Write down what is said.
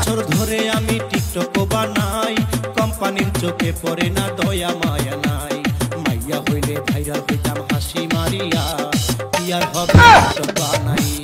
বছর ধরে আমি টিকটক বানাই, কোম্পানির চোখে পড়ে না দয়া মায়া নাই। মাইয়া হইলে ভাইরাল হইতাম হাসি মারিয়া, কি আর হবে টিকটক বানাই।